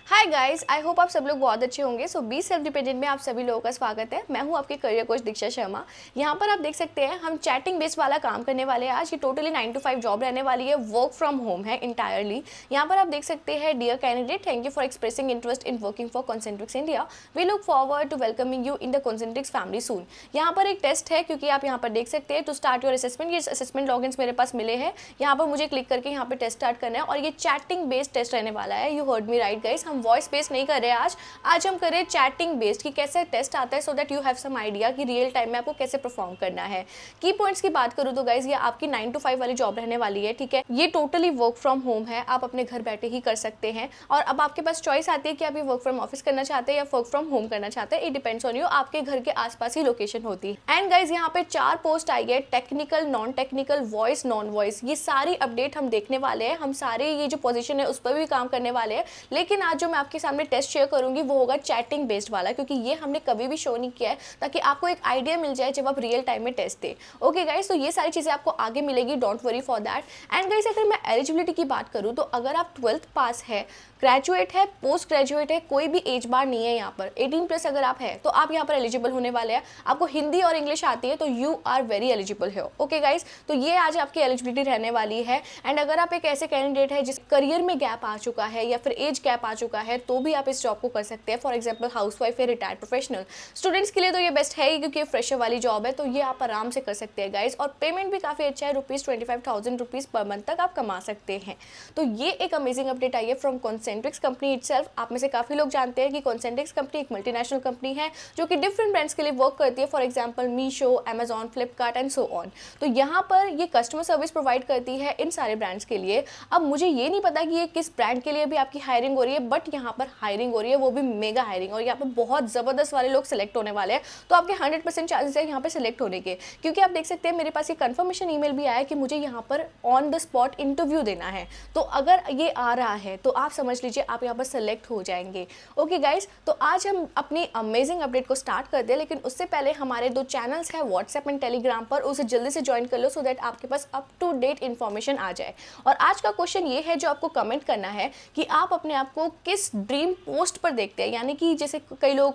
Hi guys, I hope आप सब लोग बहुत अच्छे होंगे। सो बी सेल्फ डिपेंडेंट में आप सभी लोगों का स्वागत है। मैं हूं आपके करियर कोच दीक्षा शर्मा। यहाँ पर आप देख सकते हैं हम चैटिंग बेस्ड वाला काम करने वाले हैं। आज ये टोटली 9 to 5 जॉब रहने वाली है, वर्क फ्रॉम होम है इंटायरली। यहाँ पर आप देख सकते हैं, dear candidate, thank you for expressing interest in working for Concentrix India. We look forward to welcoming you in the Concentrix family soon. यहाँ पर एक टेस्ट है, क्योंकि आप यहाँ पर देख सकते हैं टू स्टार्ट योर असेसमेंट। ये असेसमेंट लॉगिन्स मेरे पास मिले हैं। यहाँ पर मुझे क्लिक करके यहाँ पर टेस्ट स्टार्ट करना है और ये चैटिंग बेस्ड टेस्ट रहने वाला है। You heard me right guys, हम वॉइस बेस्ड नहीं कर रहे हैं आज हम करें चैटिंग बेस्ड कि कैसे टेस्ट आता है, so that you have some idea कि रियल टाइम में आपको कैसे परफॉर्म करना है। की पॉइंट्स की बात करूँ तो गाइज ये आपकी 9 to 5 वाली जॉब रहने वाली है, ठीक है। ये टोटली वर्क फ्रॉम होम है, आप अपने घर बैठे ही कर सकते हैं। और अब आपके पास चॉइस आती है कि आप ये वर्क फ्रॉम ऑफिस करना चाहते हैं या वर्क फ्रॉम होम करना चाहते हैं। इट डिपेंड्स ऑन यू, आपके घर के आसपास ही लोकेशन होती है। एंड गाइज यहाँ पे 4 पोस्ट आई है, technical, non technical, voice, non voice. ये सारी अपडेट हम देखने वाले हैं। हम सारे ये जो पोजीशन है उस पर भी काम करने वाले हैं। लेकिन आज जो मैं आपके सामने टेस्ट शेयर करूंगी वो होगा चैटिंग बेस्ड वाला, क्योंकि ये हमने कभी भी शो नहीं किया है, ताकि आपको एक आइडिया मिल जाए जब आप रियल टाइम में टेस्ट दे। ओके गाइस, तो ये सारी चीजें आपको आगे मिलेगी, don't worry for that. And guys, अगर मैं एलिजिबिलिटी की बात करूं तो अगर आप 12th पास है, ग्रेजुएट है, पोस्ट ग्रेजुएट है, कोई भी एज बार नहीं है। यहाँ पर 18+ अगर आप है तो आप यहाँ पर एलिजिबल होने वाले हैं। आपको हिंदी और इंग्लिश आती है तो यू आर वेरी एलिजिबल है। ओके गाइस, तो ये आज आपकी एलिजिबिलिटी रहने वाली है। एंड अगर आप एक ऐसे कैंडिडेट है जिस करियर में गैप आ चुका है या फिर एज गैप आ चुका है, तो भी आप इस जॉब को कर सकते हैं। फॉर एग्जाम्पल हाउसवाइफ है, रिटायर्ड प्रोफेशनल, स्टूडेंट्स के लिए तो ये बेस्ट है ही, क्योंकि ये फ्रेशर वाली जॉब है, तो ये आप आराम से कर सकते हैं गाइस। और पेमेंट भी काफी अच्छा है, ₹25,000 पर मंथ तक आप कमा सकते हैं। तो ये एक अमेजिंग अपडेट आई है फ्रॉम कॉन्सेंट्रिक्स कंपनी इटसेल्फ। आप में से काफी लोग जानते हैं कि कॉन्सेंट्रिक्स कंपनी एक मल्टीनेशनल कंपनी है जो कि डिफरेंट ब्रांड्स के लिए वर्क करती है। For example Meesho, Amazon, Flipkart and so on. तो यहाँ पर ये कस्टमर सर्विस प्रोवाइड करती है इन सारे ब्रांड्स के लिए। अब मुझे ये नहीं पता कि ये किस ब्रांड के लिए भी आपकी हायरिंग हो रही है, बट यहाँ पर हायरिंग हो रही है, वो भी मेगा हायरिंग। और यहाँ पर बहुत जबरदस्त वाले लोग सिलेक्ट होने वाले हैं। तो आपके 100% चांसेस है यहाँ पे सिलेक्ट होने के, क्योंकि आप देख सकते हैं मेरे पास ये कंफर्मेशन ईमेल भी आया है कि मुझे यहाँ पर ऑन द स्पॉट इंटरव्यू देना है। तो अगर ये आ रहा है तो आप समझ लीजिए आप यहाँ पर सेलेक्ट हो जाएंगे। ओके गाइज, तो आज हम अपनी अमेजिंग अपडेट को स्टार्ट करते हैं। लेकिन उससे पहले हमारे 2 चैनल्स हैं, व्हाट्सएप एंड टेलीग्राम पर, उसे जल्दी से ज्वाइन कर लो, सो दैट आपके पास अप टू डेट इन्फॉर्मेशन आ जाए। और आज का क्वेश्चन ये है जो आपको कमेंट करना है कि आप अपने आप को किस ड्रीम पोस्ट पर देखते हैं। यानी कि जैसे कई लोगों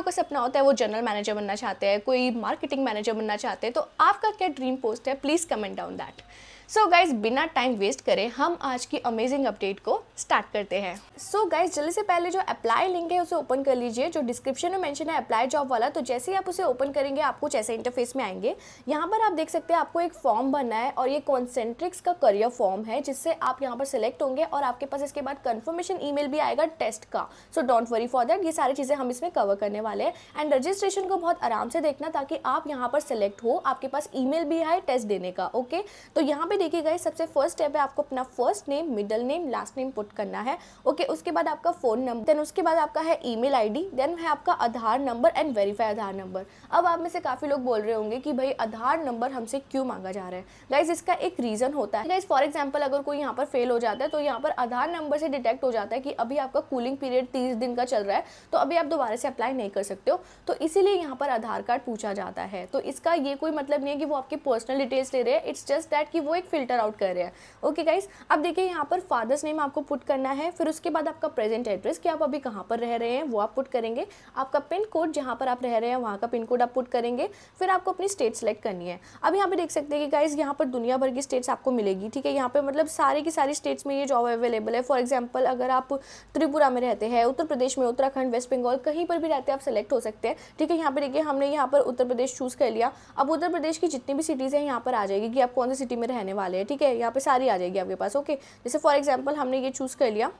का सपना होता है वो जनरल मैनेजर बनना चाहते हैं, कोई मार्केटिंग मैनेजर बनना चाहते हैं। तो आपका क्या ड्रीम पोस्ट है, please comment down that. So guys, बिना टाइम वेस्ट करें हम आज की अमेजिंग अपडेट को स्टार्ट करते हैं। सो गाइज, जल्दी से पहले जो अप्लाई लिंक है उसे ओपन कर लीजिए, जो डिस्क्रिप्शन में मेंशन है अप्लाई जॉब वाला। तो जैसे ही आप उसे ओपन करेंगे आपको कुछ ऐसे इंटरफेस में आएंगे। यहाँ पर आप देख सकते हैं आपको एक फॉर्म बनना है, और ये कॉन्सेंट्रिक्स का करियर फॉर्म है, जिससे आप यहाँ पर सिलेक्ट होंगे और आपके पास इसके बाद कंफर्मेशन ईमेल भी आएगा टेस्ट का। So don't worry for that, ये सारी चीज़ें हम इसमें कवर करने वाले हैं। एंड रजिस्ट्रेशन को बहुत आराम से देखना, ताकि आप यहाँ पर सिलेक्ट हो, आपके पास ईमेल भी आए टेस्ट देने का। ओके, तो यहाँ पे देखिएगा सबसे फर्स्ट स्टेप है आपको अपना first name, middle name, last name put करना है। ओके, उसके बाद आपका फोन नंबर, देन उसके बाद आपका है ईमेल आईडी, देन है आपका Aadhaar number and verify Aadhaar number. अब आप में से काफी लोग बोल रहे होंगे कि भाई आधार नंबर हमसे क्यों मांगा जा रहा है। गाइज, इसका एक रीजन होता है। गाइज, फॉर एग्जांपल अगर कोई यहाँ पर फेल हो जाता है तो यहाँ पर आधार नंबर से डिटेक्ट हो जाता है कि अभी आपका कूलिंग पीरियड 30 दिन का चल रहा है, तो अभी आप दोबारा से अप्लाई नहीं कर सकते हो। तो इसीलिए यहाँ पर आधार कार्ड पूछा जाता है। तो इसका ये कोई मतलब नहीं है कि वो आपके पर्सनल डिटेल्स ले रहे हैं, इट्स जस्ट दैट कि वो एक फिल्टर आउट कर रहे हैं। ओके गाइस, अब देखिए यहाँ पर फादर्स नेम आपको पुट करना है, फिर उसके बाद आपका प्रेजेंट एड्रेस कि आप अभी कहाँ पर रह रहे हैं वो आप पुट करेंगे, आपका पिन कोड जहाँ पर आप रह रहे हैं वहाँ का पिन कोड आप पुट करेंगे, फिर आपको अपनी स्टेट सेलेक्ट करनी है। अब यहाँ पे देख सकते हैं कि गाइस यहाँ पर दुनिया भर की स्टेट्स आपको मिलेगी, ठीक है। यहाँ पे मतलब सारी की सारी स्टेट्स में ये जॉब अवेलेबल है। फॉर एग्जाम्पल अगर आप त्रिपुरा में रहते हैं, उत्तर प्रदेश में, उत्तराखंड, वेस्ट बंगाल, कहीं पर भी रहते हैं आप सेलेक्ट हो सकते हैं, ठीक है। यहाँ पे देखिए हमने यहाँ पर उत्तर प्रदेश चूज कर लिया। अब उत्तर प्रदेश की जितनी भी सिटीज़ हैं यहाँ पर आ जाएगी कि आप कौन सी सिटी में रहने वाले हैं, ठीक है। यहाँ पे सारी आ जाएगी आपके पास। ओके, जैसे फॉर एग्जांपल हमने ये चूज़ कर लिया।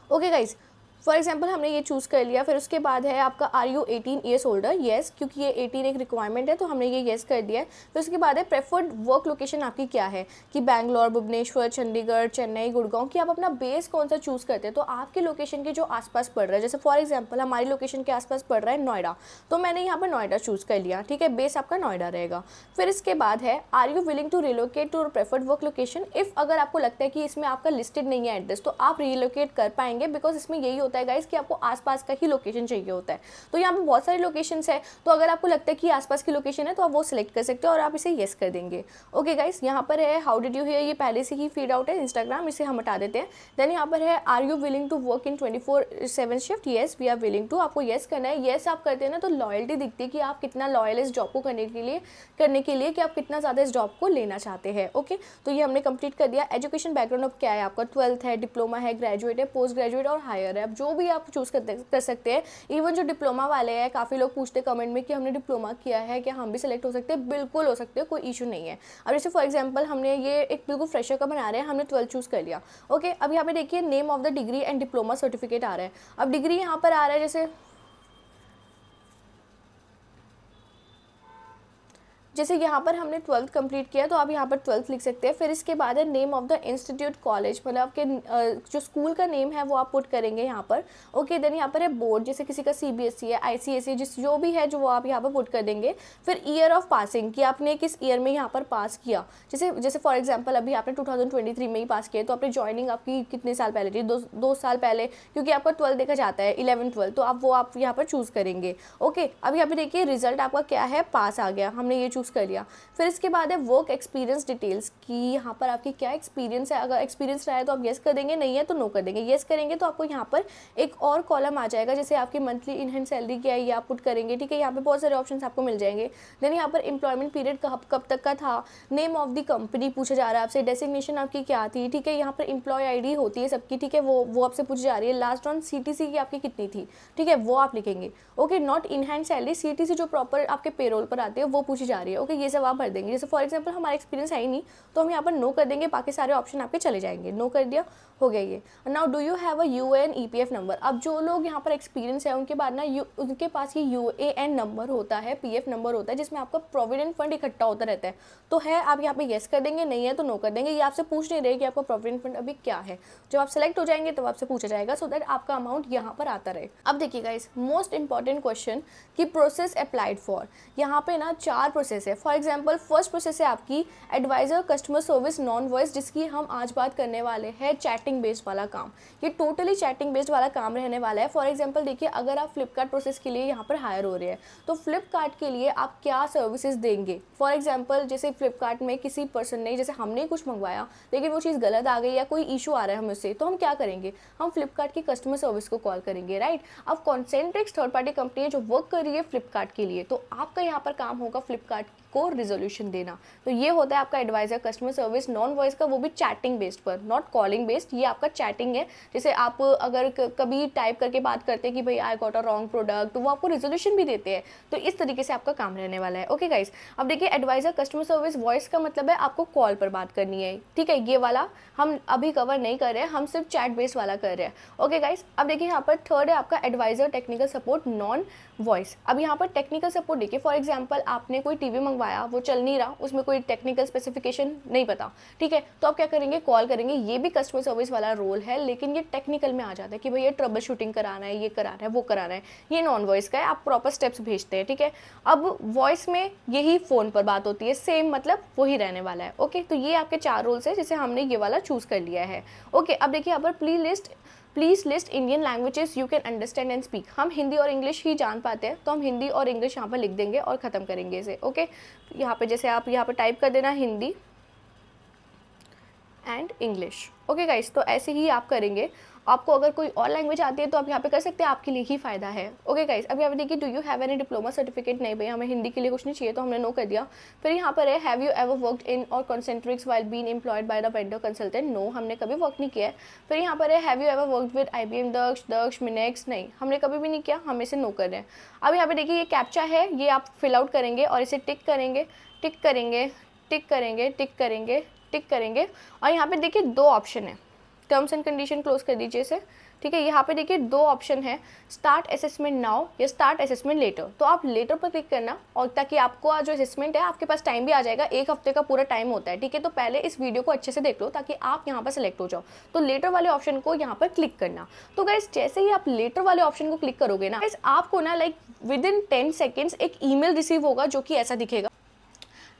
ओके गाइज, फॉर एग्जाम्पल हमने ये चूज़ कर लिया। फिर उसके बाद है आपका are you 18 years older, yes, क्योंकि ये 18 एक रिक्वायरमेंट है तो हमने ये येस कर दिया है। फिर उसके बाद है प्रेफर्ड वर्क लोकेशन आपकी क्या है, कि बैंगलोर, भुवनेश्वर, चंडीगढ़, चेन्नई, गुड़गांव, कि आप अपना बेस कौन सा चूज़ करते हैं। तो आपके लोकेशन के जो आसपास पड़ रहा है, जैसे फॉर एग्जाम्पल हमारी लोकेशन के आसपास पड़ रहा है नोएडा, तो मैंने यहाँ पर नोएडा चूज़ कर लिया, ठीक है। बेस आपका नोएडा रहेगा। फिर इसके बाद है are you willing to relocate to preferred work location, if अगर आपको लगता है कि इसमें आपका लिस्टेड नहीं है एड्रेस तो आप रिलोकेट कर पाएंगे, बिकॉज इसमें यही होता है गाइस कि आपको आसपास का ही लोकेशन चाहिए होता है। तो यहाँ पे बहुत सारे लोकेशंस है, तो अगर आपको लगता है कि आसपास की लोकेशन है तो आप वो सिलेक्ट कर सकते हो और आप इसे येस कर देंगे। ओके गाइस, यहाँ पर है हाउ डिड यू हियर, ये पहले से ही फीड आउट है इंस्टाग्राम, इसे हम हटा देते हैं। देन यहाँ पर है are you willing to work in 24/7 shift, yes we are willing to, आपको येस करना है। येस आप करते हैं ना तो लॉयल्टी दिखती है कि आप कितना लॉयल इस जॉब को करने के लिए कि आप कितना ज़्यादा इस जॉब को लेना चाहते हैं। ओके, तो ये हमने कंप्लीट कर दिया। एजुकेशन बैकग्राउंड अब क्या है आपका, 12th है, डिप्लोमा है, ग्रेजुएट है, पोस्ट ग्रेजुएट और हायर है। अब जो भी आप चूज़ कर सकते हैं। इवन जो डिप्लोमा वाले हैं, काफ़ी लोग पूछते कमेंट में कि हमने डिप्लोमा किया है क्या हम भी सिलेक्ट हो सकते हैं, बिल्कुल हो सकते हो, कोई इशू नहीं है। अब जैसे फॉर एग्जाम्पल हमने ये एक बिल्कुल फ्रेशर का बना रहे हैं, हमने 12th चूज़ कर लिया। ओके, अब यहाँ पे देखिए name of the degree and diploma certificate आ रहा है। अब डिग्री यहाँ पर आ रहा है, जैसे यहाँ पर हमने 12th कंप्लीट किया तो आप यहाँ पर 12th लिख सकते हैं। फिर इसके बाद है name of the institute college, मतलब आपके जो स्कूल का नेम है वो आप पुट करेंगे यहाँ पर। ओके, देन यहाँ पर है बोर्ड, जैसे किसी का CBSE है, ICSE, जो भी है जो वो आप यहाँ पर पुट कर देंगे। फिर ईयर ऑफ पासिंग कि आपने किस ईयर में यहाँ पर पास किया, जैसे फॉर एग्जाम्पल अभी आपने 2023 में ही पास किया तो आपने ज्वाइनिंग आपकी कितने साल पहले थी, दो साल पहले, क्योंकि आपका 12 देखा जाता है 11 12, तो आप यहाँ पर चूज़ करेंगे। ओके, अब यहाँ पे देखिए रिजल्ट आपका क्या है, पास आ गया, हमने ये चूज़ कर लिया। फिर इसके बाद है वर्क एक्सपीरियंस डिटेल्स कि यहाँ पर आपकी क्या एक्सपीरियंस है, अगर एक्सपीरियंस रहा है तो आप येस कर देंगे, नहीं है तो नो कर देंगे। येस करेंगे तो आपको यहाँ पर एक और कॉलम आ जाएगा, जैसे आपकी मंथली इन हैंड सैलरी क्या है ये आप पुट करेंगे। ठीक है, यहाँ पे बहुत सारे ऑप्शंस आपको मिल जाएंगे। देन यहाँ पर एम्प्लॉयमेंट पीरियड कब तक का था, नेम ऑफ द कंपनी पूछा जा रहा है आपसे, डेसिग्नेशन आपकी क्या थी। ठीक है, यहाँ पर एम्प्लॉय ID होती है सबकी, ठीक है, वो आपसे पूछी जा रही है। लास्ट ऑन CTC की आपकी कितनी थी, ठीक है, वो आप लिखेंगे। Okay, not in hand salary, CTC जो प्रॉपर आपके पेरोल पर आती है वो पूछी जा रही है। ओके, ये सब आप भर देंगे। जैसे फॉर एग्जांपल हमारा एक्सपीरियंस है ही नहीं तो हम यहाँ पर नो कर देंगे, बाकी सारे ऑप्शन आपके चले जाएंगे। नो कर दिया, हो गया ये। Now do you have a UAN EPF number, अब जो लोग यहाँ पर एक्सपीरियंस है उनके बाद ना उनके पास ये UAN नंबर होता है, PF नंबर होता है, जिसमें आपका प्रोविडेंट फंड इकट्ठा होता रहता है। तो है आप यहाँ पे येस कर देंगे, नहीं है तो नो कर देंगे। ये आपसे पूछ नहीं रहे कि आपका प्रोविडेंट फंड अभी क्या है, जब आप सेलेक्ट हो जाएंगे तब आपसे पूछा जाएगा, सो दैट आपका अमाउंट यहाँ पर आता रहे। अब देखिए गाइस, मोस्ट इंपॉर्टेंट क्वेश्चन कि प्रोसेस अप्लाइड फॉर, यहाँ पे ना 4 प्रोसेस है। फॉर एग्जाम्पल फर्स्ट प्रोसेस है आपकी advisor customer service non voice, जिसकी हम आज बात करने वाले हैं, चैटिंग बेस्ड वाला काम। ये टोटली चैटिंग बेस्ड वाला काम रहने वाला है। फॉर एग्जाम्पल देखिए, अगर आप फ्लिपकार्ट प्रोसेस के लिए यहाँ पर हायर हो रहे हैं तो फ्लिपकार्ट के लिए आप क्या सर्विसेज देंगे। फॉर एग्जाम्पल जैसे फ्लिपकार्ट में किसी पर्सन ने, जैसे हमने कुछ मंगवाया लेकिन वो चीज़ गलत आ गई या कोई इशू आ रहा है हमसे, तो हम क्या करेंगे, हम फ्लिपकार्ट की कस्टमर सर्विस को कॉल करेंगे, राइट। अब कॉन्सेंट्रिक्स थर्ड पार्टी कंपनी है जो वर्क कर रही है फ्लिपकार्ट के लिए, तो आपका यहाँ पर काम होगा फ्लिपकार्ट को रिजोल्यूशन देना। तो ये होता है आपका advisor customer service non voice का, वो भी चैटिंग बेस्ड पर, नॉट कॉलिंग बेस्ड। ये आपका चैटिंग है, जैसे आप अगर कभी टाइप करके बात करते हैं कि भाई I got a wrong product, तो वो आपको रिजोल्यूशन भी देते हैं। तो इस तरीके से आपका काम रहने वाला है। ओके गाइस, अब देखिए एडवाइजर कस्टमर सर्विस वॉइस का मतलब है आपको कॉल पर बात करनी है, ठीक है, ये वाला हम अभी कवर नहीं कर रहे हैं, हम सिर्फ चैट बेस्ड वाला कर रहे हैं। ओके गाइस, अब देखिए यहाँ पर थर्ड है आपका advisor technical support non voice. अब यहाँ पर टेक्निकल सपोर्ट देखिए, फॉर एग्जाम्पल आपने कोई टीवी मंगवाया, वो चल नहीं रहा, उसमें कोई टेक्निकल स्पेसिफिकेशन नहीं पता, ठीक है, तो आप क्या करेंगे, कॉल करेंगे। ये भी कस्टमर सर्विस वाला रोल है, लेकिन ये टेक्निकल में आ जाता है कि भाई ये ट्रबल शूटिंग कराना है, ये कराना है, वो कराना है। ये नॉन वॉइस का है, आप प्रॉपर स्टेप्स भेजते हैं, ठीक है। अब वॉइस में यही फ़ोन पर बात होती है, सेम मतलब वही रहने वाला है। ओके, तो ये आपके 4 रोल्स है, जिसे हमने ये वाला चूज़ कर लिया है। ओके, अब देखिए यहाँ पर please list Indian languages you can understand and speak. हम हिंदी और इंग्लिश ही जान पाते हैं, तो हम हिंदी और इंग्लिश यहाँ पर लिख देंगे और ख़त्म करेंगे इसे। ओके, यहाँ पे जैसे आप यहाँ पर टाइप कर देना Hindi and English. Okay guys, तो ऐसे ही आप करेंगे। आपको अगर कोई और लैंग्वेज आती है तो आप यहाँ पे कर सकते हैं, आपके लिए ही फ़ायदा है। ओके गाइस, अब यहाँ पे देखिए do you have any diploma certificate, नहीं भाई हमें हिंदी के लिए कुछ नहीं चाहिए, तो हमने नो कर दिया। फिर यहाँ पर है have you ever worked in or Concentrix while been employed by the vendor consultant, no हमने कभी वर्क नहीं किया है। फिर यहाँ पर है have you ever worked with IBM दक्ष मिनेक्स, नहीं हमने कभी भी नहीं किया, हम इसे नो कर रहे हैं। अब यहाँ पे देखिए ये कैप्चा है, ये आप फिल आउट करेंगे और इसे टिक करेंगे, टिक करेंगे, टिक करेंगे, टिक करेंगे, टिक करेंगे। और यहाँ पे देखिए 2 ऑप्शन है, टर्म्स एंड कंडीशन क्लोज कर दीजिए इसे, ठीक है। यहाँ पे देखिए 2 ऑप्शन है, स्टार्ट असेसमेंट नाउ या स्टार्ट असेसमेंट लेटर। तो आप लेटर पर क्लिक करना, और ताकि आपको जो असेसमेंट है आपके पास टाइम भी आ जाएगा, 1 हफ्ते का पूरा टाइम होता है, ठीक है। तो पहले इस वीडियो को अच्छे से देख लो ताकि आप यहाँ पर सेलेक्ट हो जाओ। तो लेटर वाले ऑप्शन को यहाँ पर क्लिक करना। तो गाइस जैसे ही आप लेटर वाले ऑप्शन को क्लिक करोगे ना, आपको ना लाइक विद इन 10 सेकेंड्स एक ईमेल रिसीव होगा जो कि ऐसा दिखेगा,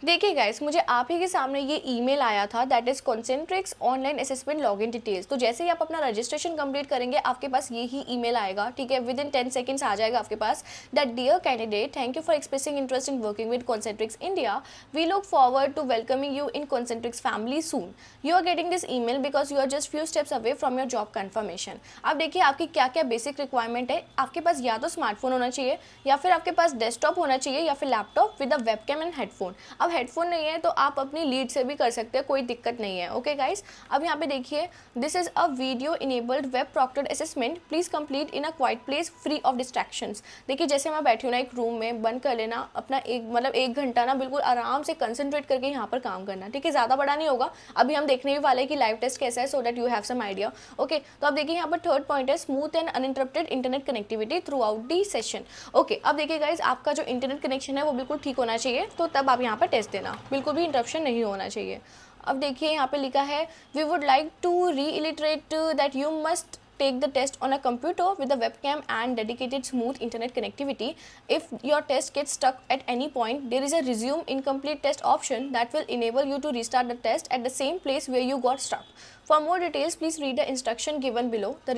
देखिए गाइस, मुझे आप ही के सामने ये ईमेल आया था, that is Concentrix online assessment login details. तो जैसे ही आप अपना रजिस्ट्रेशन कंप्लीट करेंगे आपके पास ये ही ईमेल आएगा, ठीक है, विद इन 10 सेकंड्स आ जाएगा आपके पास, that dear candidate, thank you for expressing interest in working with Concentrix India, we look forward to welcoming you in Concentrix family soon, you are getting this email because you are just few steps away from your job confirmation. अब देखिए आपकी क्या क्या basic requirement है, आपके पास या तो smartphone होना चाहिए, या फिर आपके पास डेस्कटॉप होना चाहिए, या फिर laptop with a webcam and headphone. अब हेडफोन नहीं है तो आप अपनी लीड से भी कर सकते हैं, कोई दिक्कत नहीं है। ओके गाइस, अब यहाँ पे देखिए, this is a video enabled web proctored assessment, please complete in a quiet place free of distractions. देखिए जैसे मैं बैठी हूँ ना एक रूम में, बंद कर लेना अपना, एक घंटा ना बिल्कुल आराम से कंसंट्रेट करके यहाँ पर काम करना, ठीक है, ज़्यादा बड़ा नहीं होगा। अभी हम देखने भी वाले हैं कि लाइव टेस्ट कैसा है, so that you have some idea. Okay, तो अब देखिए यहाँ पर थर्ड पॉइंट है smooth and uninterrupted internet connectivity throughout the session. Okay, अब देखिए गाइज, आपका जो इंटरनेट कनेक्शन है वो बिल्कुल ठीक होना चाहिए, तो तब आप यहाँ पर टेस्ट देना, बिल्कुल भी इंटरप्शन नहीं होना चाहिए। अब देखिए यहाँ पे लिखा है, we would like to reiterate that you must take the test on a computer with a webcam and dedicated smooth internet connectivity. If your test gets stuck at any point, there is a resume incomplete test option that will enable you to restart the test at the same place where you got stuck. For more details, please read the instruction given below. The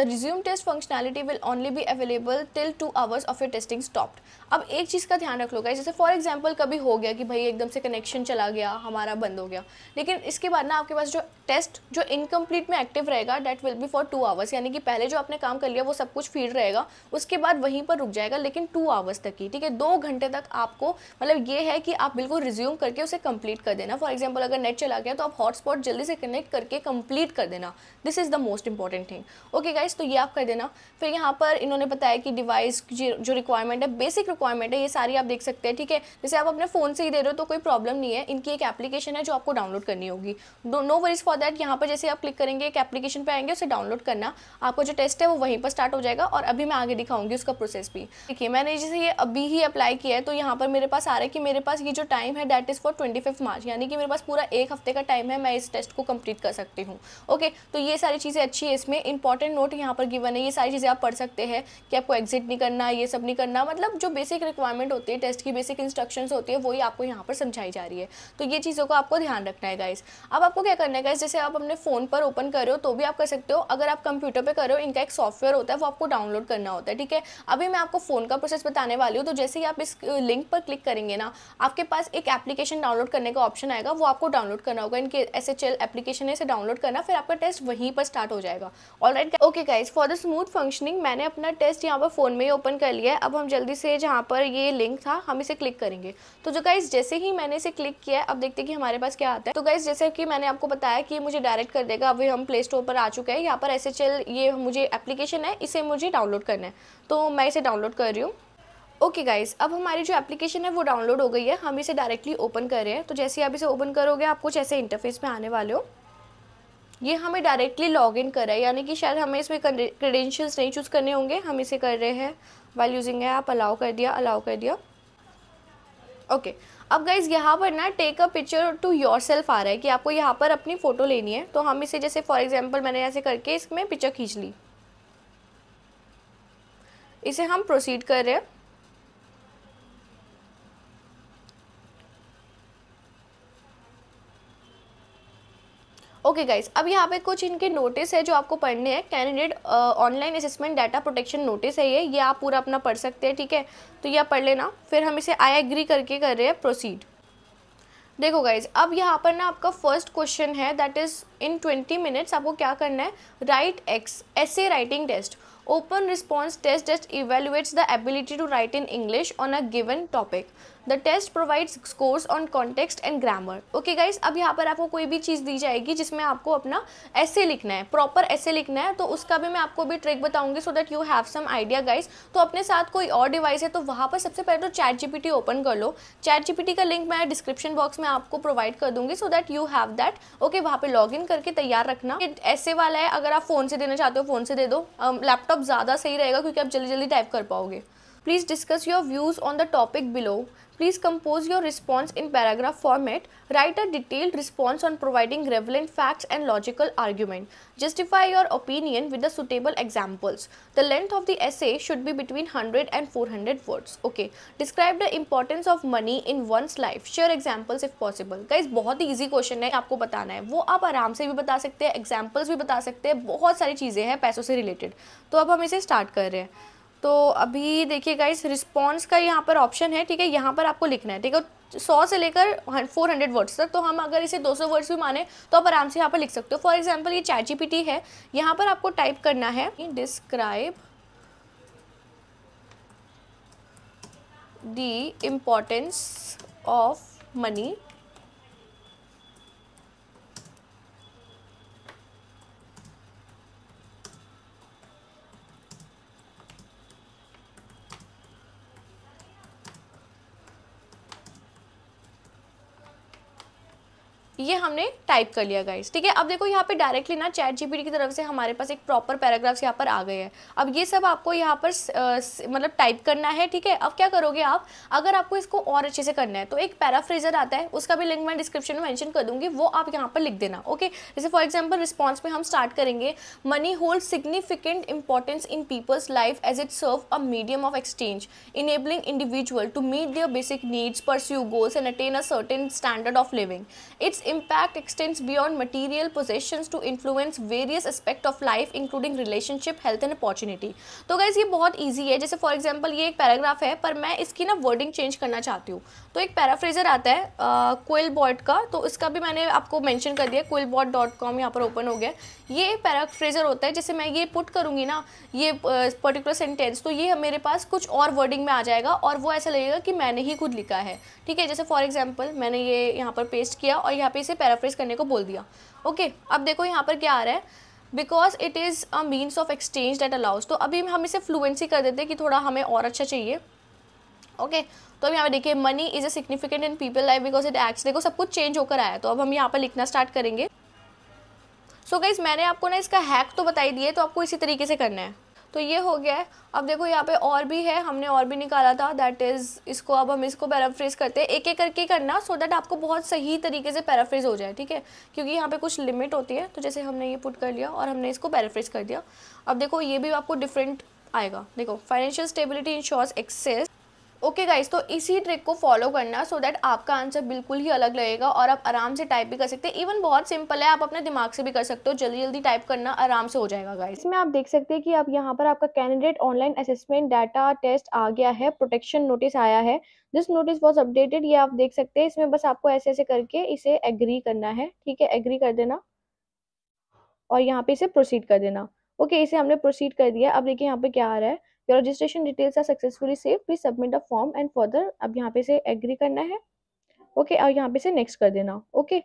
resume test functionality will only be available till 2 hours of your testing stopped. अब एक चीज़ का ध्यान रख लो guys, जैसे for example कभी हो गया कि भाई एकदम से कनेक्शन चला गया, हमारा बंद हो गया, लेकिन इसके बाद ना आपके पास जो टेस्ट जो इनकम्प्लीट में एक्टिव रहेगा, that will be for 2 hours, यानी कि पहले जो आपने काम कर लिया वो सब कुछ फीड रहेगा, उसके बाद वहीं पर रुक जाएगा, लेकिन 2 आवर्स तक ही, ठीक है, 2 घंटे तक आपको, मतलब ये है कि आप बिल्कुल रिज्यूम करके उसे कंप्लीट कर देना। फॉर एग्जाम्पल अगर नेट चला गया तो आप हॉटस्पॉट जल्दी से कनेक्ट करके कंप्लीट कर देना, this is the most important thing. Okay guys, तो ये आप कर देना। फिर यहाँ पर इन्होंने बताया कि डिवाइस जो रिक्वायरमेंट है, बेसिक रिक्वायरमेंट है, ये सारी आप देख सकते हैं, ठीक है, जैसे आप अपने फ़ोन से ही दे रहे हो तो कोई प्रॉब्लम नहीं है, इनकी एक एप्लीकेशन है जो आपको डाउनलोड करनी होगी, नो वरीज फॉर दैट। यहाँ पर जैसे आप क्लिक करेंगे एक एप्लीकेशन पे आएंगे, उसे डाउनलोड करना, आपका जो टेस्ट है वो वहीं पर स्टार्ट हो जाएगा, और अभी मैं आगे दिखाऊंगी उसका प्रोसेस भी। देखिए मैंने जैसे ये अभी ही अप्लाई किया है, तो यहाँ पर मेरे पास आ रहा है कि मेरे पास ये जो टाइम है दैट इज़ फॉर 25 मार्च, यानी कि मेरे पास पूरा एक हफ्ते का टाइम है, मैं इस टेस्ट को कंप्लीट कर सकती हूँ। ओके, तो ये सारी चीज़ें अच्छी है, इसमें इंपॉर्टेंट नोट यहाँ पर गिवन है, ये सारी चीज़ें आप पढ़ सकते हैं कि आपको एग्जिट नहीं करना, ये सब नहीं करना, मतलब जो बेसिक रिक्वायरमेंट होती है, टेस्ट की बेसिक इंस्ट्रक्शंस होती है, वही आपको यहाँ पर समझाई जा रही है, तो ये चीज़ों को आपको ध्यान रखना है गाइस। अब आपको क्या करना है गाइस, जैसे आप अपने फ़ोन पर ओपन कर रहे हो तो भी आप कर सकते हो, अगर आप कंप्यूटर पे कर रहे हो, इनका एक सॉफ्टवेयर होता है वो आपको डाउनलोड करना होता है, ठीक है। अभी मैं आपको फ़ोन का प्रोसेस बताने वाली हूँ, तो जैसे ही आप इस लिंक पर क्लिक करेंगे ना, आपके पास एक एप्लीकेशन डाउनलोड करने का ऑप्शन आएगा, वो आपको डाउनलोड करना होगा, इनके SHL एप्लीकेशन है, इसे डाउनलोड करना, फिर आपका टेस्ट वहीं पर स्टार्ट हो जाएगा। Alright okay guys, for the smooth functioning मैंने अपना टेस्ट यहाँ पर फ़ोन में ही ओपन कर लिया है। अब हम जल्दी से जहाँ पर ये लिंक था हम इसे क्लिक करेंगे, तो जो गाइस जैसे ही मैंने इसे क्लिक किया है, अब देखते हैं कि हमारे पास क्या आता है। तो गाइस जैसे कि मैंने आपको बताया कि मुझे डायरेक्ट कर देगा, अभी हम प्ले स्टोर पर आ चुके हैं, यहाँ पर SHL ये मुझे एप्लीकेशन है, इसे मुझे डाउनलोड करना है, तो मैं इसे डाउनलोड कर रही हूँ। ओके गाइस, अब हमारी जो एप्लीकेशन है वो डाउनलोड हो गई है, हम इसे डायरेक्टली ओपन कर रहे हैं। तो जैसे आप इसे ओपन करोगे आप कुछ ऐसे इंटरफेस में आने वाले हो, ये हमें डायरेक्टली लॉगिन कर रहा है, यानी कि शायद हमें इसमें क्रेडेंशियल्स नहीं चूज़ करने होंगे, हम इसे कर रहे हैं वाइल यूजिंग है, आप अलाउ कर दिया। ओके, अब गाइज यहाँ पर ना take a picture to yourself आ रहा है कि आपको यहाँ पर अपनी फ़ोटो लेनी है, तो हम इसे जैसे फॉर एग्जांपल मैंने ऐसे करके इसमें पिक्चर खींच ली, इसे हम प्रोसीड कर रहे हैं। ओके गाइज, अब यहाँ पे कुछ इनके नोटिस है जो आपको पढ़ने हैं। Candidate online assessment data protection notice है, ये आप पूरा अपना पढ़ सकते हैं, ठीक है, तो ये आप पढ़ लेना। फिर हम इसे आई एग्री करके कर रहे हैं प्रोसीड। देखो गाइज, अब यहाँ पर ना आपका फर्स्ट क्वेश्चन है, दैट इज़ इन 20 मिनट्स आपको क्या करना है, राइट एक्स ऐसे writing test, open response test just evaluates the ability to write in English on a given topic, the test provides scores on context and grammar. Okay guys, अब यहाँ पर आपको कोई भी चीज़ दी जाएगी जिसमें आपको अपना ऐसे लिखना है, प्रॉपर ऐसे लिखना है, तो उसका भी मैं आपको भी ट्रिक बताऊंगी so that you have some idea guys. तो अपने साथ कोई और डिवाइस है तो वहाँ पर सबसे पहले तो चैट जीपीटी ओपन कर लो, चैट जीपीटी का लिंक मैं डिस्क्रिप्शन बॉक्स में आपको प्रोवाइड कर दूंगी सो that you have that. Okay, वहाँ पे लॉग इन करके तैयार रखना। ऐसे वाला है, अगर आप फ़ोन से देना चाहते हो फ़ोन से दे दो, लैपटॉप ज़्यादा सही रहेगा क्योंकि आप जल्दी जल्दी टाइप कर पाओगे। Please discuss your views on the topic below, Please compose your response in paragraph format. Write a detailed response on providing relevant facts and logical argument. Justify your opinion with the suitable examples. The length of the essay should be between 100 and 400 words. Okay. Describe the importance of money in one's life. Share examples if possible. Guys, बहुत ही easy question है, आपको बताना है, वो आप आराम से भी बता सकते हैं, examples भी बता सकते हैं, बहुत सारी चीज़ें हैं पैसों से related. तो अब हम इसे start कर रहे हैं. तो अभी देखिए गाइस, रिस्पॉन्स का यहाँ पर ऑप्शन है, ठीक है, यहाँ पर आपको लिखना है, ठीक है, 100 से लेकर 400 वर्ड्स तक. तो हम अगर इसे 200 वर्ड्स भी माने तो आप आराम से यहाँ पर लिख सकते हो. फॉर एग्जांपल ये चैट जीपीटी है, यहाँ पर आपको टाइप करना है describe the importance of money ये हमने टाइप कर लिया गाइस, ठीक है. अब देखो यहाँ पे डायरेक्टली ना चैट जीपीटी की तरफ से हमारे पास एक प्रॉपर पैराग्राफ्स यहाँ पर आ गए हैं. अब ये सब आपको यहाँ पर मतलब टाइप करना है, ठीक है. अब क्या करोगे आप, अगर आपको इसको और अच्छे से करना है तो एक पैराफ्रेजर आता है, उसका भी लिंक मैं डिस्क्रिप्शन में मेंशन कर दूंगी, वो आप यहाँ पर लिख देना. ओके. जैसे फॉर एग्जाम्पल रिस्पॉन्स में हम स्टार्ट करेंगे, money hold significant importance in people's life as it serve a medium of exchange enabling individual to meet their basic needs, pursue goals and attain a certain standard of living. Its impact extends beyond material possessions to influence various aspects of life including relationship, health and opportunity. तो guys ये बहुत easy है. जैसे for example ये एक paragraph है, पर मैं इसकी ना वर्डिंग चेंज करना चाहती हूँ, तो एक पैराफ्रेजर आता है क्विलबॉट का, तो इसका भी मैंने आपको मेंशन कर दिया, quillbot.com यहाँ पर ओपन हो गया. ये पैराफ्रेजर होता है, जैसे मैं ये पुट करूँगी ना ये पर्टिकुलर सेंटेंस, तो ये मेरे पास कुछ और वर्डिंग में आ जाएगा और वो ऐसा लगेगा कि मैंने ही खुद लिखा है, ठीक है. जैसे फॉर एग्जांपल मैंने ये यहाँ पर पेस्ट किया और यहाँ पे इसे पैराफ्रेज करने को बोल दिया. ओके. अब देखो यहाँ पर क्या आ रहा है, because it is a means of exchange that allows. तो अभी हम इसे फ्लुएंसी कर देते हैं कि थोड़ा हमें और अच्छा चाहिए. ओके. तो अब यहाँ पे देखिए, money is a significant in people life because it acts. देखो सब कुछ चेंज होकर आया है, तो अब हम यहाँ पर लिखना स्टार्ट करेंगे. सो गाइज मैंने आपको ना इसका हैक तो बता ही दिए, तो आपको इसी तरीके से करना है. तो ये हो गया है. अब देखो यहाँ पे और भी है, हमने और भी निकाला था, दैट इज़ इसको अब हम इसको पैराफ्रेज करते हैं, एक एक करके करना, सो दैट आपको बहुत सही तरीके से पैराफ्रेज हो जाए, ठीक है, क्योंकि यहाँ पे कुछ लिमिट होती है. तो जैसे हमने ये पुट कर लिया और हमने इसको पैराफ्रेज कर दिया. अब देखो ये भी आपको डिफरेंट आएगा. देखो, financial stability ensures access. Okay guys, तो इसी ट्रिक को फॉलो करना, सो दैट आपका आंसर बिल्कुल ही अलग लगेगा और आप आराम से टाइप भी कर सकते हैं. इवन बहुत सिंपल है, आप अपने दिमाग से भी कर सकते हो, जल्दी जल्दी टाइप करना, आराम से हो जाएगा गाइस. इसमें आप देख सकते हैं कि अब यहाँ पर आपका candidate online assessment data test आ गया है, प्रोटेक्शन नोटिस आया है, दिस नोटिस वॉज अपडेटेड. ये आप देख सकते हैं. इसमें बस आपको ऐसे ऐसे करके इसे एग्री करना है, ठीक है, एग्री कर देना और यहाँ पे इसे प्रोसीड कर देना. ओके, इसे हमने प्रोसीड कर दिया. अब देखिए यहाँ पे क्या आ रहा है, your registration details are successfully save, please submit a form and further. अब यहाँ पे से एग्री करना है. ओके, और यहाँ पे से नेक्स्ट कर देना. ओके.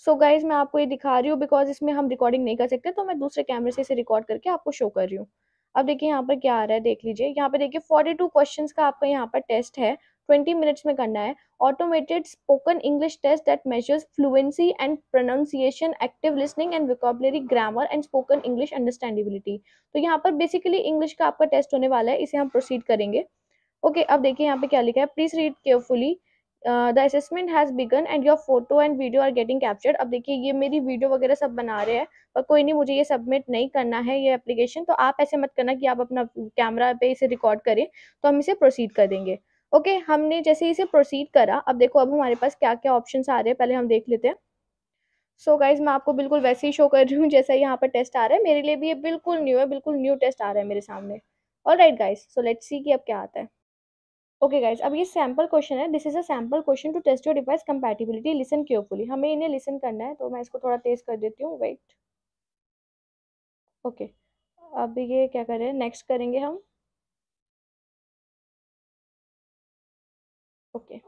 सो गाइज मैं आपको ये दिखा रही हूँ बिकॉज इसमें हम रिकॉर्डिंग नहीं कर सकते, तो मैं दूसरे कैमरे से इसे रिकॉर्ड करके आपको शो कर रही हूँ. अब देखिए यहाँ पर क्या आ रहा है, देख लीजिए. यहाँ पे देखिए 42 क्वेश्चंस का आपका यहाँ पर टेस्ट है, 20 मिनट्स में करना है. Automated spoken English test that measures fluency and pronunciation, active listening and vocabulary, grammar and spoken English understandability. तो यहाँ पर बेसिकली इंग्लिश का आपका टेस्ट होने वाला है, इसे हम प्रोसीड करेंगे. ओके. अब देखिए यहाँ पे क्या लिखा है, please read carefully, the assessment has begun and your photo and video are getting captured. अब देखिए ये मेरी वीडियो वगैरह सब बना रहे हैं, पर कोई नहीं, मुझे ये सबमिट नहीं करना है ये एप्लीकेशन, तो आप ऐसे मत करना कि आप अपना कैमरा पे इसे रिकॉर्ड करें. तो हम इसे प्रोसीड कर देंगे. ओके, हमने जैसे इसे प्रोसीड करा, अब देखो अब हमारे पास क्या क्या ऑप्शंस आ रहे हैं, पहले हम देख लेते हैं. सो गाइज मैं आपको बिल्कुल वैसे ही शो कर रही हूँ जैसा यहाँ पर टेस्ट आ रहा है. मेरे लिए भी ये बिल्कुल न्यू है, बिल्कुल न्यू टेस्ट आ रहा है मेरे सामने. Alright guys, so let's see कि अब क्या आता है. ओके गाइज, अब ये सैम्पल क्वेश्चन है. This is a sample question to test your device compatibility. Listen carefully. हमें इन्हें लिसन करना है, तो मैं इसको थोड़ा तेज कर देती हूँ. वेट. ओके. अब ये क्या करें, नेक्स्ट करेंगे हम. ओके.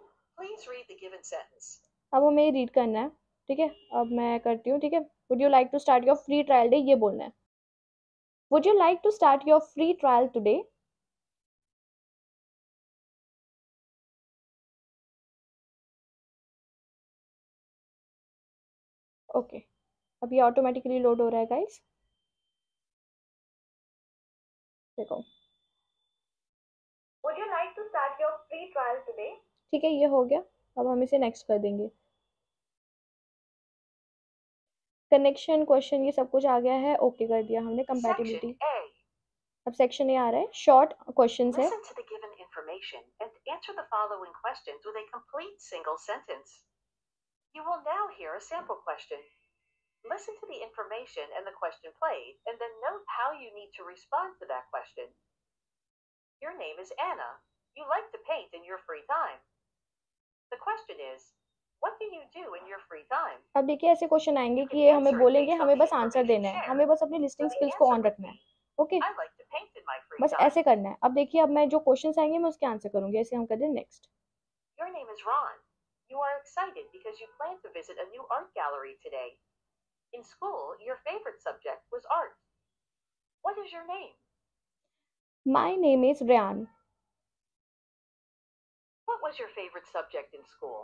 अब हमें रीड करना है, ठीक है. अब मैं करती हूँ, ठीक है. Would you like to start your free trial day, ये बोलना है. Would you like to start your free trial today. Okay. अब ये ऑटोमेटिकली लोड हो रहा है गाइस. देखो, would you like to start your free trial today. ठीक है, ये हो गया। अब हम इसे नेक्स्ट कर देंगे। कनेक्शन, क्वेश्चन, ये सब कुछ आ गया है। ओके कर दिया हमने। Section compatibility. A. अब सेक्शन ए आ रहा है, शॉर्ट क्वेश्चंस है। Listen to the given information and answer the following questions with a complete single sentence. You will now hear a sample question. Listen to the information and the question played, and then note how you need to respond to that question. Your name is Anna. You like to paint in your free time. The question is, what do you do in your free time? अब देखिए ऐसे question आएंगे You कि can ये हमें answer it बोलेंगे, based on हमें the बस आंसर information देना है, shared. हमें बस अपनी So लिस्टिंग the स्किल्स को answer ऑन would रखना है। be, okay, I like to paint in my free बस time. ऐसे करना है। अब देखिए, अब मैं जो क्वेश्चंस आएंगे मैं उसके आंसर करूंगी। ऐसे हम कर दें next. Your name is Ron. You are excited because you plan to visit a new art gallery today. In school, your favorite subject was art. What is your name? My name is Rayan. What was your favorite subject in school?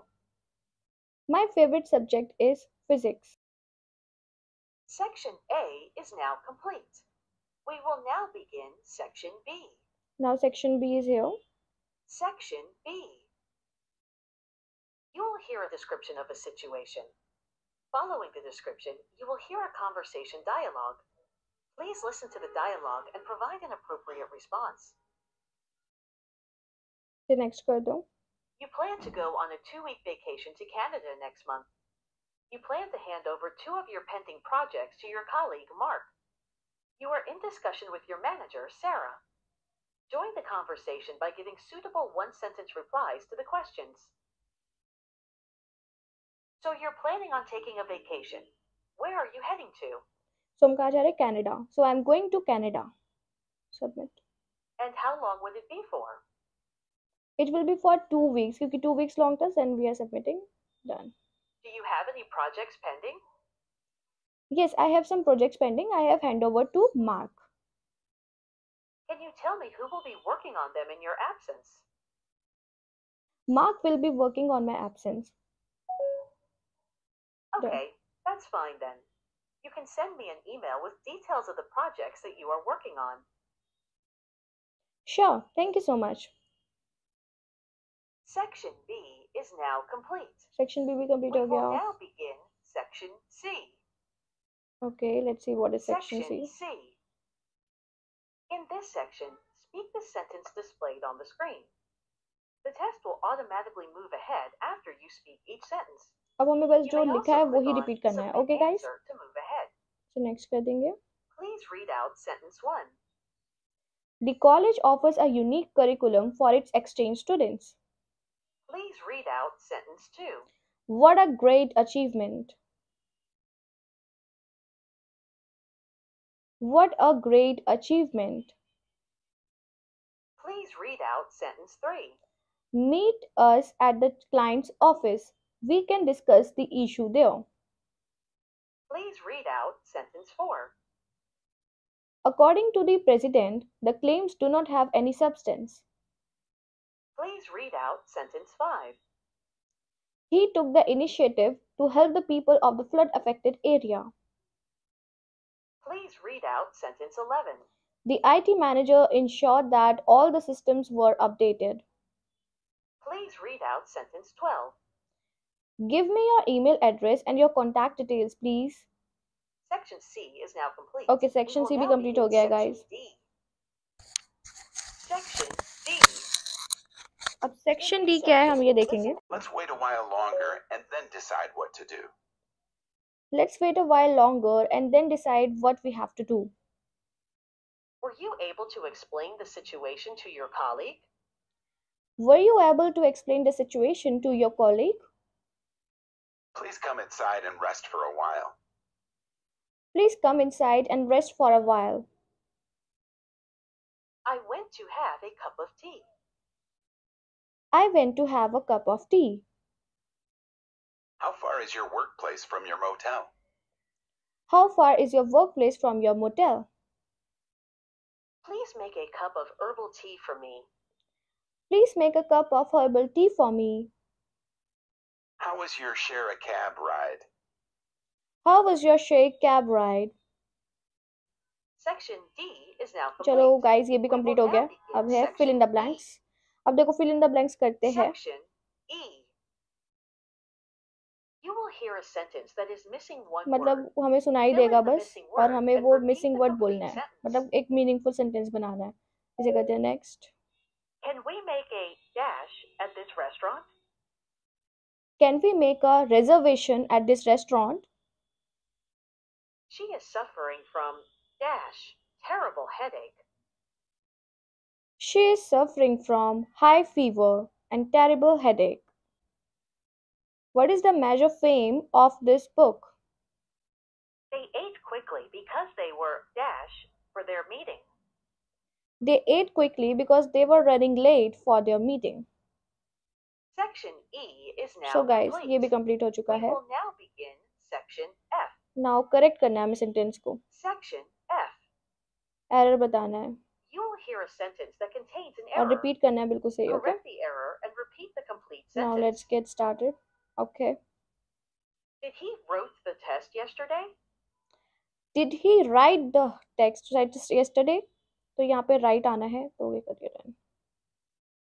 My favourite subject is physics. Section A is now complete. We will now begin Section B. Now section B is here. Section B. You will hear a description of a situation. Following the description, you will hear a conversation dialogue. Please listen to the dialogue and provide an appropriate response. Next कर दो। You plan to go on a 2-week vacation to Canada next month. You plan to hand over 2 of your pending projects to your colleague, Mark. You are in discussion with your manager, Sarah. Join the conversation by giving suitable one-sentence replies to the questions. So you're planning on taking a vacation. Where are you heading to? सो हम कहाँ जा रहे हैं? Canada. So I am going to Canada. Submit. And how long would it be for? It will be for 2 weeks, क्योंकि 2 weeks long था। Then we are submitting. Done. Do you have any projects pending? Yes, I have some projects pending. I have hand over to Mark. Can you tell me who will be working on them in your absence? Mark will be working on my absence. Okay, that's fine then. You can send me an email with details of the projects that you are working on. Sure, thank you so much. Section B is now complete. Section B भी complete We हो will गया। now begin Section C. Okay, let's see what is section C. C. In this section, speak the sentence displayed on the screen. The test will automatically move ahead after you speak each sentence. अब हमें बस You जो may लिखा also है click वही on repeat करना है। Submit Okay guys, Answer to move ahead. so next कर देंगे। Please read out sentence 1. The college offers a unique curriculum for its exchange students. Please read out sentence 2. What a great achievement! What a great achievement! Please read out sentence 3. Meet us at the client's office. We can discuss the issue there. Please read out sentence 4. According to the president, the claims do not have any substance. Please read out sentence 5. He took the initiative to help the people of the flood affected area. Please read out sentence 11. The IT manager ensured that all the systems were updated. Please read out sentence 12. Give me your email address and your contact details, please. Section C is now complete. Okay, section C भी complete हो गया है, guys. Section D. अब section D क्या है हम ये देखेंगे। Let's wait a while longer and then decide what to do. Let's wait a while longer and then decide what we have to do. Were you able to explain the situation to your colleague? Were you able to explain the situation to your colleague? Please come inside and rest for a while. Please come inside and rest for a while. I went to have a cup of tea. I went to have a cup of tea. How far is your workplace from your motel? How far is your workplace from your motel? Please make a cup of herbal tea for me. Please make a cup of herbal tea for me. How was your share a cab ride? How was your share cab ride? Section D is now complete. चलो guys, ये भी complete हो गया। अब है fill in the blanks. अब देखो fill in the blanks करते हैं। Section E. You will hear a sentence that is missing one मतलब word. हमें सुनाई Fill in देगा the बस missing और word हमें and वो repeat missing the word complete बोलना है, sentence. मतलब एक मीनिंगफुल सेंटेंस बनाना है. इसे कहते हैं next. Can we make a dash at this restaurant? Can we make a reservation at this restaurant? She is suffering from dash terrible headache. She is suffering from high fever and terrible headache. What is the measure fame of this book? They ate quickly because they were dash for their meeting. They ate quickly because they were running late for their meeting. Section E is now So guys, complete. ये भी complete हो चुका We है. will now begin section F. Now correct करना है हमें sentence को. Section F. Error बताना है You will hear a sentence that contains an और error. रिपीट करना है बिल्कुल सही. Okay. Correct the error and repeat the complete Now sentence. let's get started. Okay. Did he wrote the test yesterday? Did he write the text yesterday? तो यहाँ पे write आना है तो ये करिए run.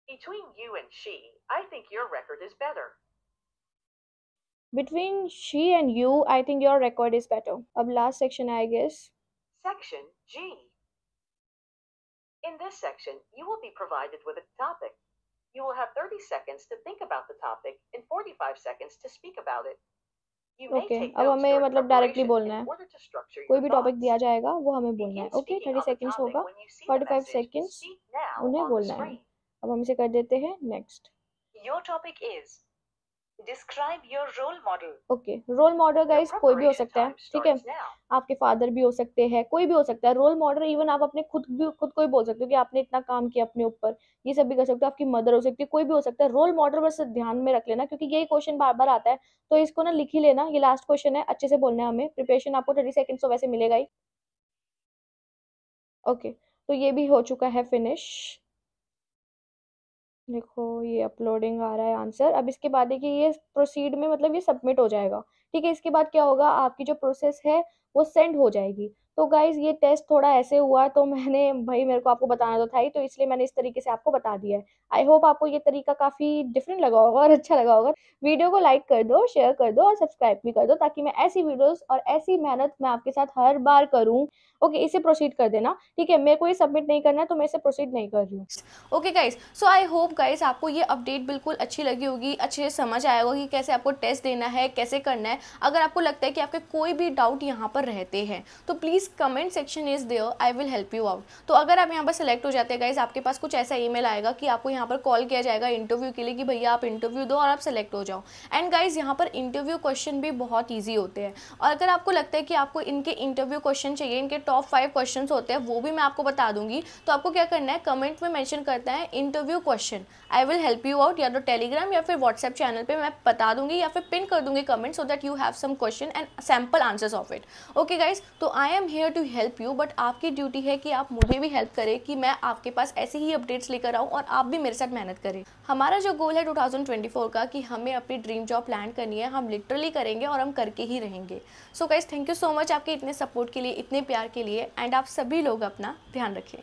Between you and she, I think your record is better. Between she and you, I think your record is better. अब last section है I guess. Section G. In this section, you will be provided with a topic. You will have 30 seconds to think about the topic and 45 seconds to speak about it. You may Okay. take अब notes हमें during मतलब directly preparation बोलना in है. order to structure कोई your भी topic दिया thoughts. जाएगा वो हमें बोलना है. Begin okay. speaking 30 on the seconds topic होगा. when you see the 45 message. seconds Speak now उन्हें on the बोलना है. screen. अब हम इसे कर देते हैं next. Your topic is describe your role model. Okay. Role model Your guys कोई भी हो preparation सकता है. time ठीक है. starts now. आपके फादर भी हो सकते हैं, कोई भी हो सकता है. रोल मॉडल इवन आप अपने खुद को ही बोल सकते हो कि आपने इतना काम किया अपने ऊपर. ये सब भी कर सकते हो. आपकी मदर हो सकती है, कोई भी हो सकता है. रोल मॉडल बस ध्यान में रख लेना क्योंकि यही क्वेश्चन बार बार आता है, तो इसको ना लिख ही लेना. ये लास्ट क्वेश्चन है, अच्छे से बोलना है हमें. प्रिपरेशन आपको 30 सेकंड्स तो वैसे मिलेगा ही. ओके. तो ये भी हो चुका है फिनिश. देखो ये अपलोडिंग आ रहा है आंसर. अब इसके बाद देखिए ये प्रोसीड में मतलब ये सबमिट हो जाएगा. ठीक है. इसके बाद क्या होगा, आपकी जो प्रोसेस है वो सेंड हो जाएगी. तो गाइज ये टेस्ट थोड़ा ऐसे हुआ तो मैंने भाई मेरे को आपको बताना तो था ही, तो इसलिए मैंने इस तरीके से आपको बता दिया है. आई होप आपको ये तरीका काफ़ी डिफरेंट लगा होगा और अच्छा लगा होगा. वीडियो को लाइक कर दो, शेयर कर दो और सब्सक्राइब भी कर दो ताकि मैं ऐसी वीडियोस और ऐसी मेहनत मैं आपके साथ हर बार करूँ. ओके. इसे प्रोसीड कर देना. ठीक है. मेरे को ये सबमिट नहीं करना है तो मैं इसे प्रोसीड नहीं कर रही हूँ. Okay guys, so I hope guys आपको ये अपडेट बिल्कुल अच्छी लगी होगी, अच्छे से समझ आया होगा कि कैसे आपको टेस्ट देना है, कैसे करना है. अगर आपको लगता है कि आपके कोई भी डाउट यहाँ पर रहते हैं तो please comment section is there, I will help you out. तो अगर आप यहाँ पर सेलेक्ट हो जाते हैं गाइस, आपके पास कुछ ऐसा ईमेल आएगा कि आपको यहाँ पर कॉल किया जाएगा इंटरव्यू के लिए कि भैया आप इंटरव्यू दो और आप सेलेक्ट हो जाओ. एंड गाइस यहाँ पर इंटरव्यू क्वेश्चन भी बहुत ईजी होते हैं. और अगर आपको लगता है कि आपको इनके इंटरव्यू क्वेश्चन चाहिए, इनके टॉप 5 क्वेश्चन होते हैं वो भी मैं आपको बता दूंगी. तो आपको क्या करना है, कमेंट में मेंशन करता है interview question, I will help you out. या तो टेलीग्राम या फिर व्हाट्सएप चैनल पे मैं बता दूंगी या फिर पिन कर दूंगी comment, so that you have some question and sample answers of it. Okay guys, तो I am here to help you, but आपकी ड्यूटी है कि आप मुझे भी हेल्प करें कि मैं आपके पास ऐसे ही अपडेट्स लेकर आऊँ और आप भी मेरे साथ मेहनत करें. हमारा जो गोल है 2024 का कि हमें अपनी ड्रीम जॉब लैंड करनी है, हम लिटरली करेंगे और हम करके ही रहेंगे. So guys, thank you so much आपके इतने सपोर्ट के लिए, इतने प्यार के लिए. एंड आप सभी लोग अपना ध्यान रखें.